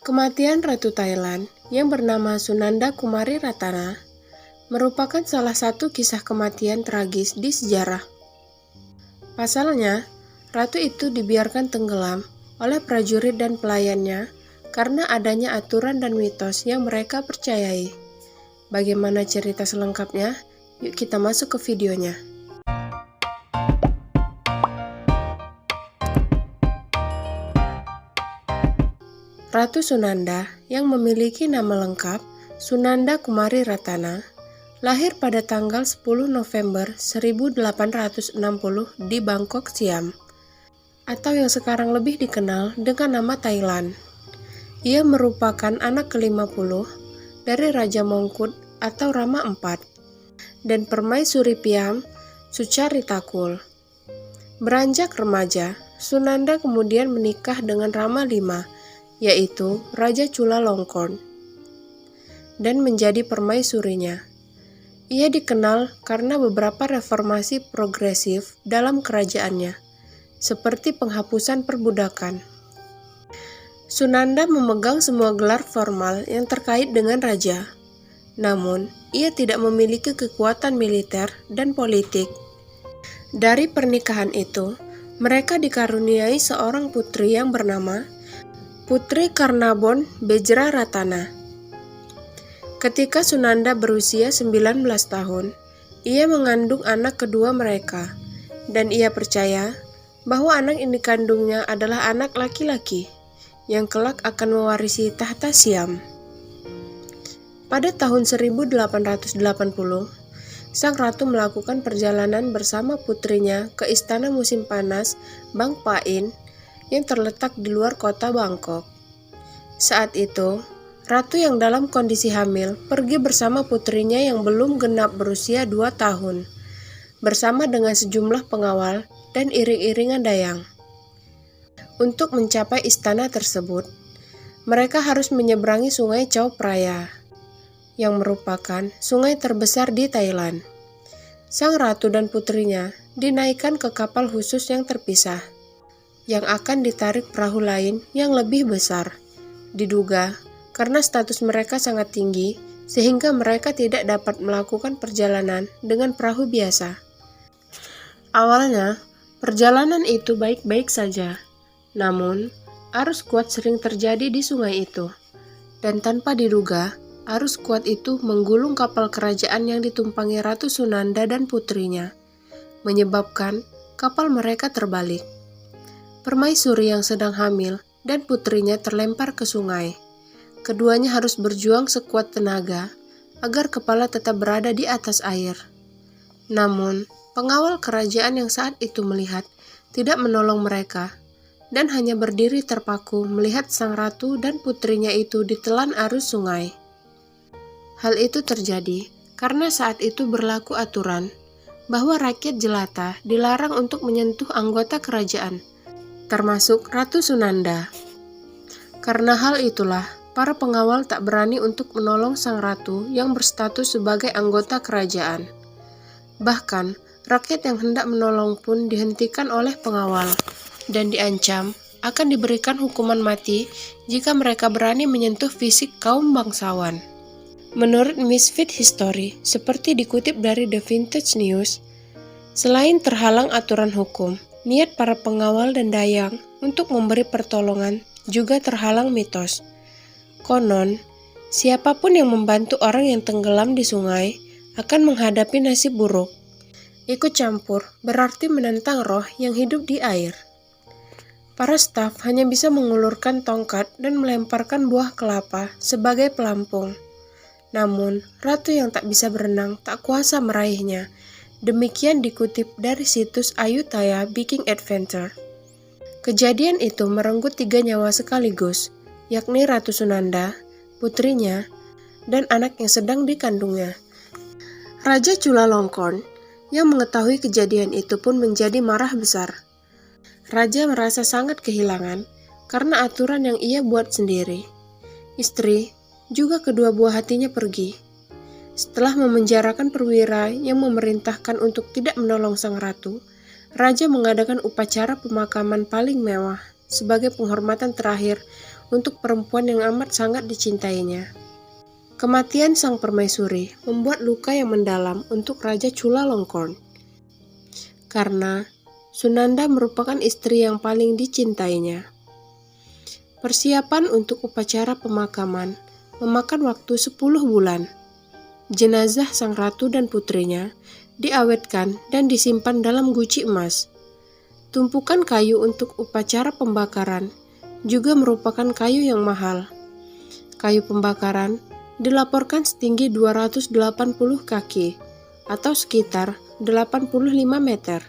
Kematian Ratu Thailand yang bernama Sunanda Kumari Ratana merupakan salah satu kisah kematian tragis di sejarah. Pasalnya, ratu itu dibiarkan tenggelam oleh prajurit dan pelayannya karena adanya aturan dan mitos yang mereka percayai. Bagaimana cerita selengkapnya? Yuk kita masuk ke videonya. Ratu Sunanda yang memiliki nama lengkap Sunanda Kumari Ratana lahir pada tanggal 10 November 1860 di Bangkok, Siam, atau yang sekarang lebih dikenal dengan nama Thailand. Ia merupakan anak ke-50 dari Raja Mongkut atau Rama IV dan Permaisuri Piam Sucaritakul. Beranjak remaja, Sunanda kemudian menikah dengan Rama V, yaitu Raja Chulalongkorn, dan menjadi permaisurinya. Ia dikenal karena beberapa reformasi progresif dalam kerajaannya, seperti penghapusan perbudakan. Sunanda memegang semua gelar formal yang terkait dengan raja, namun ia tidak memiliki kekuatan militer dan politik. Dari pernikahan itu, mereka dikaruniai seorang putri yang bernama Putri Karnabon Bejra Ratana. Ketika Sunanda berusia 19 tahun, ia mengandung anak kedua mereka, dan ia percaya bahwa anak yang dikandungnya adalah anak laki-laki yang kelak akan mewarisi tahta Siam. Pada tahun 1880, sang ratu melakukan perjalanan bersama putrinya ke istana musim panas Bang Pain yang terletak di luar kota Bangkok. Saat itu, ratu yang dalam kondisi hamil pergi bersama putrinya yang belum genap berusia 2 tahun, bersama dengan sejumlah pengawal dan iring-iringan dayang. Untuk mencapai istana tersebut, mereka harus menyeberangi sungai Chao Phraya, yang merupakan sungai terbesar di Thailand. Sang ratu dan putrinya dinaikkan ke kapal khusus yang terpisah, yang akan ditarik perahu lain yang lebih besar. Diduga karena status mereka sangat tinggi, sehingga mereka tidak dapat melakukan perjalanan dengan perahu biasa. Awalnya, perjalanan itu baik-baik saja, namun arus kuat sering terjadi di sungai itu, dan tanpa diduga, arus kuat itu menggulung kapal kerajaan yang ditumpangi Ratu Sunanda dan putrinya, menyebabkan kapal mereka terbalik. Permaisuri yang sedang hamil dan putrinya terlempar ke sungai. Keduanya harus berjuang sekuat tenaga agar kepala tetap berada di atas air. Namun, pengawal kerajaan yang saat itu melihat tidak menolong mereka dan hanya berdiri terpaku melihat sang ratu dan putrinya itu ditelan arus sungai. Hal itu terjadi karena saat itu berlaku aturan bahwa rakyat jelata dilarang untuk menyentuh anggota kerajaan, termasuk Ratu Sunanda. Karena hal itulah, para pengawal tak berani untuk menolong sang ratu yang berstatus sebagai anggota kerajaan. Bahkan, rakyat yang hendak menolong pun dihentikan oleh pengawal dan diancam akan diberikan hukuman mati jika mereka berani menyentuh fisik kaum bangsawan. Menurut Misfit History, seperti dikutip dari The Vintage News, selain terhalang aturan hukum, niat para pengawal dan dayang untuk memberi pertolongan juga terhalang mitos. Konon, siapapun yang membantu orang yang tenggelam di sungai akan menghadapi nasib buruk. Ikut campur berarti menentang roh yang hidup di air. Para staf hanya bisa mengulurkan tongkat dan melemparkan buah kelapa sebagai pelampung. Namun, ratu yang tak bisa berenang tak kuasa meraihnya. Demikian dikutip dari situs Ayutthaya Viking Adventure. Kejadian itu merenggut 3 nyawa sekaligus, yakni Ratu Sunanda, putrinya, dan anak yang sedang dikandungnya. Raja Chulalongkorn yang mengetahui kejadian itu pun menjadi marah besar. Raja merasa sangat kehilangan karena aturan yang ia buat sendiri. Istri, juga kedua buah hatinya pergi. Setelah memenjarakan perwira yang memerintahkan untuk tidak menolong sang ratu, Raja mengadakan upacara pemakaman paling mewah sebagai penghormatan terakhir untuk perempuan yang amat sangat dicintainya. Kematian sang permaisuri membuat luka yang mendalam untuk Raja Chulalongkorn, karena Sunanda merupakan istri yang paling dicintainya. Persiapan untuk upacara pemakaman memakan waktu 10 bulan. Jenazah sang ratu dan putrinya diawetkan dan disimpan dalam guci emas. Tumpukan kayu untuk upacara pembakaran juga merupakan kayu yang mahal. Kayu pembakaran dilaporkan setinggi 280 kaki atau sekitar 85 meter.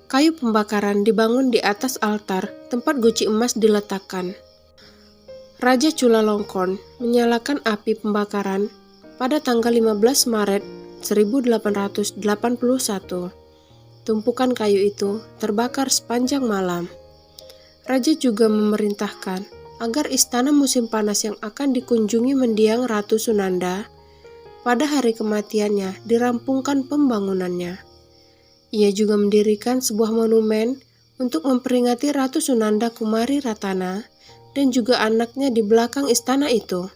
Kayu pembakaran dibangun di atas altar tempat guci emas diletakkan. Raja Chulalongkorn menyalakan api pembakaran pada tanggal 15 Maret 1881. Tumpukan kayu itu terbakar sepanjang malam. Raja juga memerintahkan agar istana musim panas yang akan dikunjungi mendiang Ratu Sunanda pada hari kematiannya dirampungkan pembangunannya. Ia juga mendirikan sebuah monumen untuk memperingati Ratu Sunanda Kumari Ratana dan juga anaknya di belakang istana itu.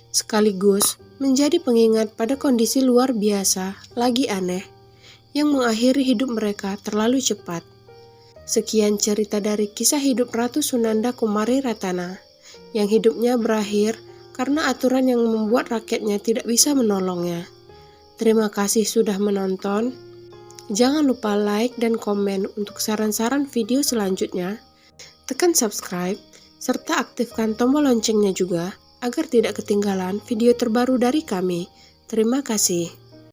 Sekaligus menjadi pengingat pada kondisi luar biasa lagi aneh yang mengakhiri hidup mereka terlalu cepat. Sekian cerita dari kisah hidup Ratu Sunanda Kumari Ratana yang hidupnya berakhir karena aturan yang membuat rakyatnya tidak bisa menolongnya. Terima kasih sudah menonton. Jangan lupa like dan komen untuk saran-saran video selanjutnya. Tekan subscribe serta aktifkan tombol loncengnya juga agar tidak ketinggalan video terbaru dari kami. Terima kasih.